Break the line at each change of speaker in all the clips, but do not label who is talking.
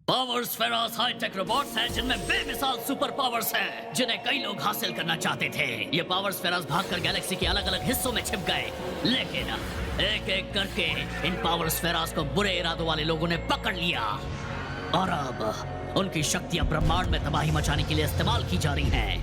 Powers फेरास hi tech robots हैं जिनमें बेमिसाल सुपर पावर्स हैं जिन्हें कई लोग हासिल करना चाहते थे। ये पावर्स फेरास भागकर गैलेक्सी के अलग अलग हिस्सों में छिप गए, लेकिन एक एक करके इन पावर्स फेरास को बुरे इरादों वाले लोगों ने पकड़ लिया और अब उनकी शक्तियां ब्रह्मांड में तबाही मचाने के लिए इस्तेमाल की जा रही हैं।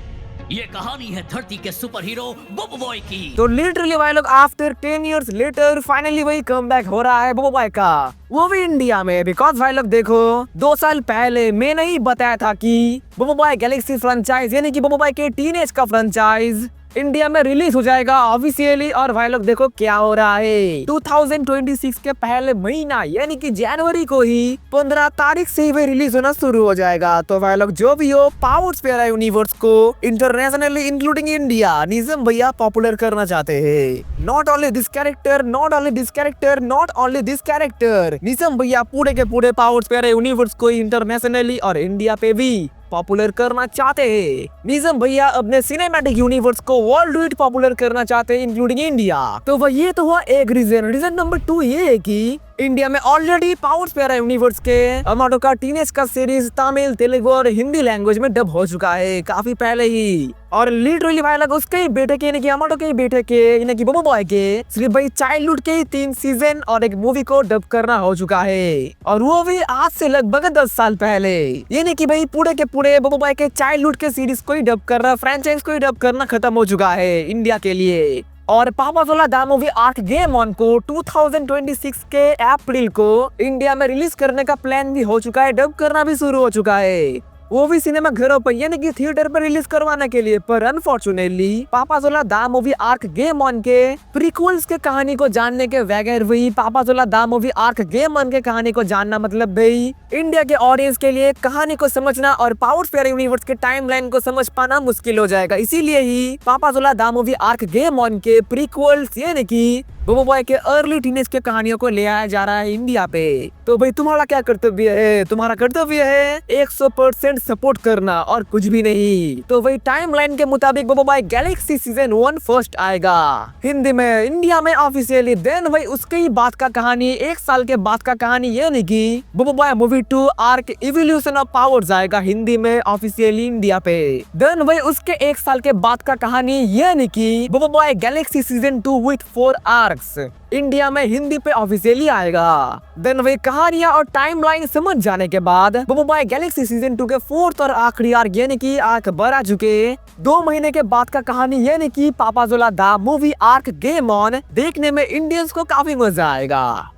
ये कहानी है धरती के सुपर हीरो बोबो बॉय की।
तो लिटरली भाई लोग आफ्टर 10 इयर्स लेटर फाइनली वही कमबैक हो रहा है बोबो बॉय का, वो भी इंडिया में। बिकॉज भाई लोग देखो 2 साल पहले मैंने ही बताया था कि बोबो बॉय गैलेक्सी फ्रेंचाइज यानी कि बोबो बॉय के टीनेज का फ्रेंचाइज इंडिया में रिलीज हो जाएगा ऑफिशियली। और भाई लोग देखो क्या हो रहा है, 2026 के पहले महीना यानी कि जनवरी को ही 15 तारीख से ही रिलीज होना शुरू हो जाएगा। तो भाई लोग जो भी हो पावर्स फेरा यूनिवर्स को इंटरनेशनली इंक्लूडिंग इंडिया निज़म भैया पॉपुलर करना चाहते हैं। Not only this character, not only this character, not only this character, Nizam भैया पूरे के पूरे पावर्स फेरा यूनिवर्स को इंटरनेशनली और इंडिया पे भी पॉपुलर करना चाहते हैं। निज़म भैया अपने सिनेमैटिक यूनिवर्स को वर्ल्ड वाइड पॉपुलर करना चाहते हैं इंक्लूडिंग इंडिया। तो वह ये तो हुआ एक रीजन नंबर 2 ये है कि इंडिया में ऑलरेडी पावर्स फेरा यूनिवर्स के अमाटो का टीनेज का सीरीज तमिल, तेलुगु और हिंदी लैंग्वेज में डब हो चुका है काफी पहले ही। और लिटरली भाई लोग उसके ही बेटे के यानी कि अमाटो के ही बेटे के यानी कि बोबो बॉय के सिर्फ भाई चाइल्डहुड के 3 सीजन और एक मूवी को डब करना हो चुका है, और वो भी आज से लगभग 10 साल पहले। यानी कि भाई पूरे के पूरे बोबो बॉय के चाइल्डहुड के सीरीज को ही डब करना, फ्रेंचाइज को ही डब करना खत्म हो चुका है इंडिया के लिए। और Papa Zola the movie arc game on को 2026 के अप्रैल को इंडिया में रिलीज करने का प्लान भी हो चुका है, डब करना भी शुरू हो चुका है, वो भी सिनेमा घरों पर यानी कि थिएटर पर रिलीज करवाने के लिए। पर unfortunately Papa Zola the movie arc game on के प्रीक्वल्स के कहानी को जानने के बगैर वही Papa Zola the movie arc game on के कहानी को जानना मतलब भाई इंडिया के ऑडियंस के लिए कहानी को समझना और पावर्स फेरा यूनिवर्स के टाइमलाइन को समझ पाना मुश्किल हो जाएगा। इसीलिए ही Papa Zola the movie arc game on के प्रीक्वल्स यानी कि बोबो बॉय के अर्ली टीनेज के कहानियों को ले आया जा रहा है इंडिया पे। तो भाई तुम्हारा क्या कर्तव्य है? तुम्हारा कर्तव्य है 100% सपोर्ट करना और कुछ भी नहीं। तो वही टाइमलाइन के मुताबिक बोबो बॉय गैलेक्सी सीजन 1 फर्स्ट आएगा हिंदी में इंडिया में ऑफिशियली। देन भाई उसके ही बाद का कहानी 1 साल के बाद का कहानी यानी कि बोबो boy movie 2 arc evolution of powers आएगा हिंदी में ऑफिशियली इंडिया पे। देन भाई उसके 1 साल के बाद का कहानी यानी कि बोबो boy Galaxy season 2 with 4 arcs India में हिंदी पे ऑफिशियली आएगा। देन वही कहानियां और टाइमलाइन समझ जाने के बाद बोबो बॉय गैलेक्सी सीजन 2 के 4th और आखिरी आर्क यानी कि आर्क बढ़ा चुके 2 महीने के बाद का कहानी यानी कि Papa Zola the movie arc game on देखने में इंडियंस को काफी मजा आएगा।